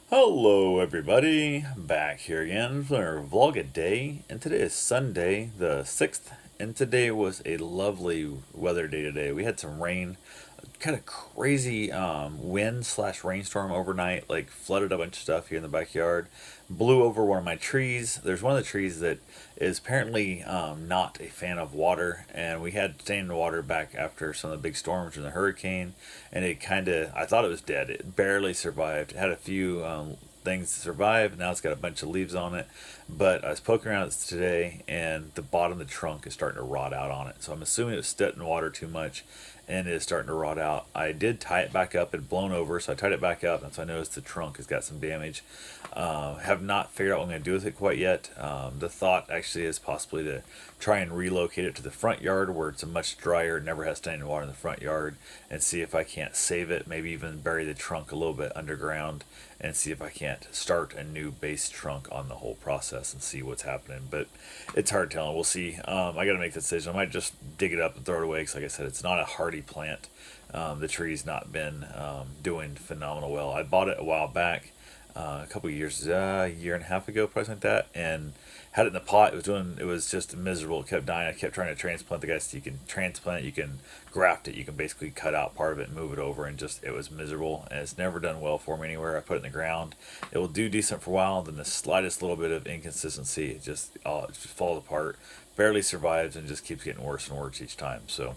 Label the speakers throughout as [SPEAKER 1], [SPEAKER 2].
[SPEAKER 1] Hello everybody, back here again for our vlog a day, and today is Sunday the 6th, and today was a lovely weather day today. We had some rain, kind of crazy wind slash rainstorm overnight, like flooded a bunch of stuff here in the backyard, blew over one of my trees. There's one of the trees that is apparently not a fan of water, and we had standing water back after some of the big storms and the hurricane, and it kind of, I thought it was dead. It barely survived. It had a few things to survive. Now it's got a bunch of leaves on it, but I was poking around it today, and the bottom of the trunk is starting to rot out on it. So I'm assuming it was set in water too much, and it is starting to rot out. I did tie it back up. It blown over, so I tied it back up, and so I noticed the trunk has got some damage. Have not figured out what I'm going to do with it quite yet. The thought actually is possibly to try and relocate it to the front yard where it's a much drier, never has standing water in the front yard, and see if I can't save it, maybe even bury the trunk a little bit underground, and see if I can't start a new base trunk on the whole process and see what's happening. But it's hard telling. We'll see. I got to make the decision. I might just dig it up and throw it away because, like I said, it's not a hardy plant. The tree's not been doing phenomenal well. I bought it a while back, a couple of years, a year and a half ago, probably something like that, and had it in the pot. It was just miserable. It kept dying. I kept trying to transplant the guys. You can transplant it, you can graft it, you can basically cut out part of it and move it over, and just it was miserable. And it's never done well for me anywhere. I put it in the ground. It will do decent for a while. Then the slightest little bit of inconsistency, it just falls apart. Barely survives and just keeps getting worse and worse each time. So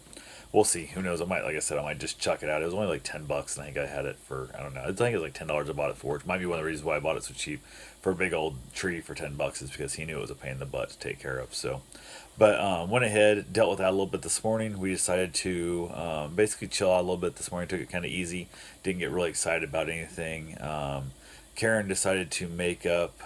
[SPEAKER 1] we'll see. Who knows? I might, like I said, I might just chuck it out. It was only like $10, and I think I had it for, I don't know. I think it was like $10 I bought it for. Which might be one of the reasons why I bought it so cheap for a big old tree for $10 is because he knew it was a pain in the butt to take care of. So, but went ahead, dealt with that a little bit this morning. We decided to basically chill out a little bit this morning. Took it kind of easy. Didn't get really excited about anything. Karen decided to make up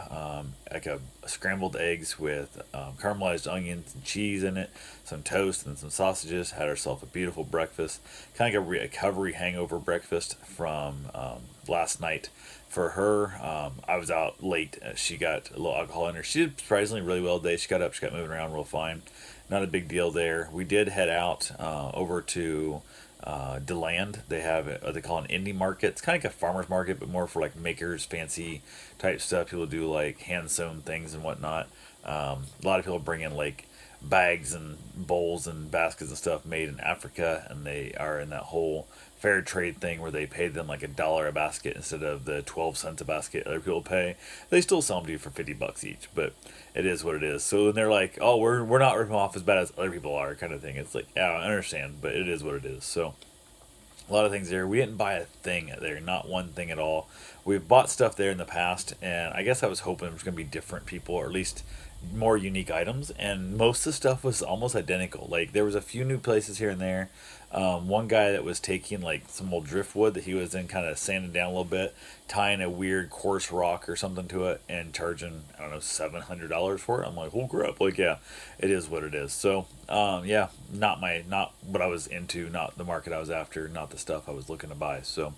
[SPEAKER 1] like a scrambled eggs with caramelized onions and cheese in it, some toast and some sausages. Had herself a beautiful breakfast, kind of like a recovery hangover breakfast from last night. For her, I was out late. She got a little alcohol in her. She did surprisingly really well today. She got up, she got moving around real fine. Not a big deal there. We did head out over to DeLand. They have what they call an indie market. It's kind of like a farmer's market, but more for like makers, fancy type stuff. People do like hand sewn things and whatnot. A lot of people bring in like bags and bowls and baskets and stuff made in Africa, and they are in that whole fair trade thing where they pay them like $1 a basket instead of the 12 cents a basket other people pay. They still sell them to you for $50 each, but it is what it is. So then they're like, oh, we're not ripping off as bad as other people are, kind of thing. It's like, yeah, I understand, but it is what it is. So a lot of things there. We didn't buy a thing there, not one thing at all. We've bought stuff there in the past, and I guess I was hoping it was going to be different people, or at least more unique items. And most of the stuff was almost identical. Like there was a few new places here and there. One guy that was taking like some old driftwood that he was then kind of sanding down a little bit, tying a weird coarse rock or something to it, and charging I don't know $700 for it. I'm like, oh crap! Like yeah, it is what it is. So yeah, not what I was into, not the market I was after, not the stuff I was looking to buy. So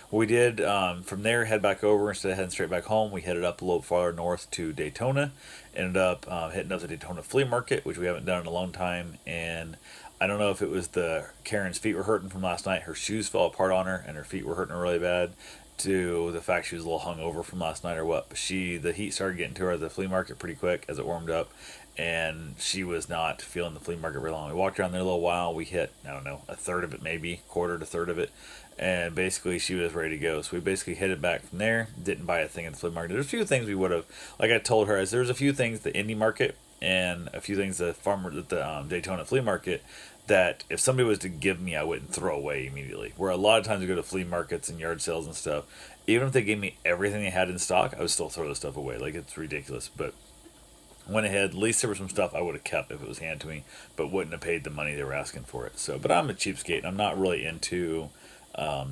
[SPEAKER 1] we did from there head back over instead of heading straight back home. We headed up a little farther north to Daytona. Ended up hitting up the Daytona Flea Market, which we haven't done in a long time, and I don't know if it was the Karen's feet were hurting from last night. Her shoes fell apart on her, and her feet were hurting her really bad. To the fact she was a little hungover from last night or what, but the heat started getting to her at the flea market pretty quick as it warmed up, and she was not feeling the flea market very long. We walked around there a little while. We hit I don't know a third of it, maybe quarter to third of it, and basically she was ready to go. So we basically headed back from there. Didn't buy a thing at the flea market. There's a few things we would have, like I told her, as there's a few things the indie market and a few things the farmer at the Daytona flea market that if somebody was to give me, I wouldn't throw away immediately. Where a lot of times we go to flea markets and yard sales and stuff, even if they gave me everything they had in stock, I would still throw the stuff away. Like it's ridiculous. But went ahead. At least there was some stuff I would have kept if it was handed to me, but wouldn't have paid the money they were asking for it. So, but I'm a cheapskate. I'm not really into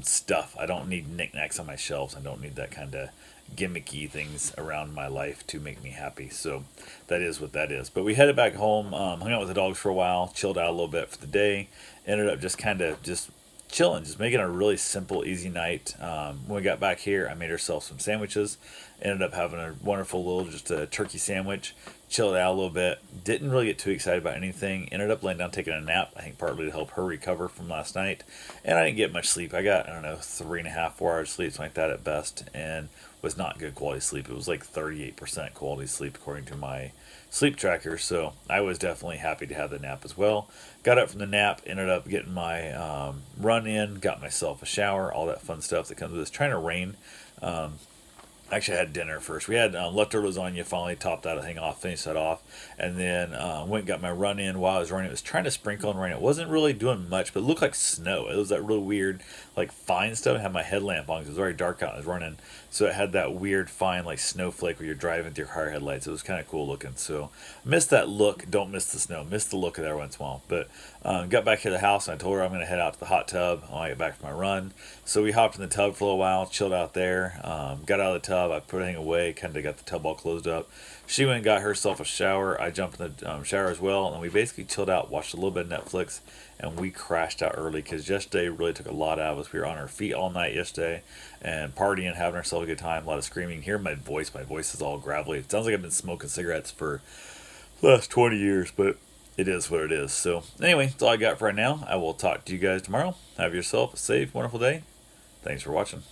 [SPEAKER 1] stuff. I don't need knickknacks on my shelves. I don't need that kind of gimmicky things around my life to make me happy. So that is what that is. But we headed back home, hung out with the dogs for a while, chilled out a little bit for the day. Ended up just kind of just chilling, just making a really simple, easy night. When we got back here, I made herself some sandwiches. Ended up having a wonderful little just a turkey sandwich, chilled out a little bit. Didn't really get too excited about anything. Ended up laying down taking a nap. I think partly to help her recover from last night. And I didn't get much sleep. I got, I don't know, 3.5, 4 hours sleep, something like that at best. And was not good quality sleep. It was like 38% quality sleep according to my sleep tracker. So I was definitely happy to have the nap as well. Got up from the nap, ended up getting my run in, got myself a shower, all that fun stuff that comes with this. Trying to rain. Actually, I had dinner first. We had leftover lasagna. Finally, topped that thing off, finished that off, and then went and got my run in. While I was running, it was trying to sprinkle and rain. It wasn't really doing much, but it looked like snow. It was that real weird, like fine stuff. I had my headlamp on because it was very dark out. And I was running, so it had that weird fine like snowflake where you're driving with your car headlights. It was kind of cool looking. So missed that look. Don't miss the snow. Missed the look of that every once in a while. But got back to the house and I told her I'm going to head out to the hot tub when I get back from my run. So we hopped in the tub for a little while, chilled out there. Got out of the tub. I put everything away. Kind of got the tub all closed up. She went and got herself a shower. I jumped in the shower as well, and we basically chilled out, watched a little bit of Netflix, and we crashed out early because yesterday really took a lot out of us. We were on our feet all night yesterday and partying, having ourselves a good time, a lot of screaming. Hear my voice. My voice is all gravelly. It sounds like I've been smoking cigarettes for the last 20 years, but it is what it is. So anyway, that's all I got for right now. I will talk to you guys tomorrow. Have yourself a safe, wonderful day. Thanks for watching.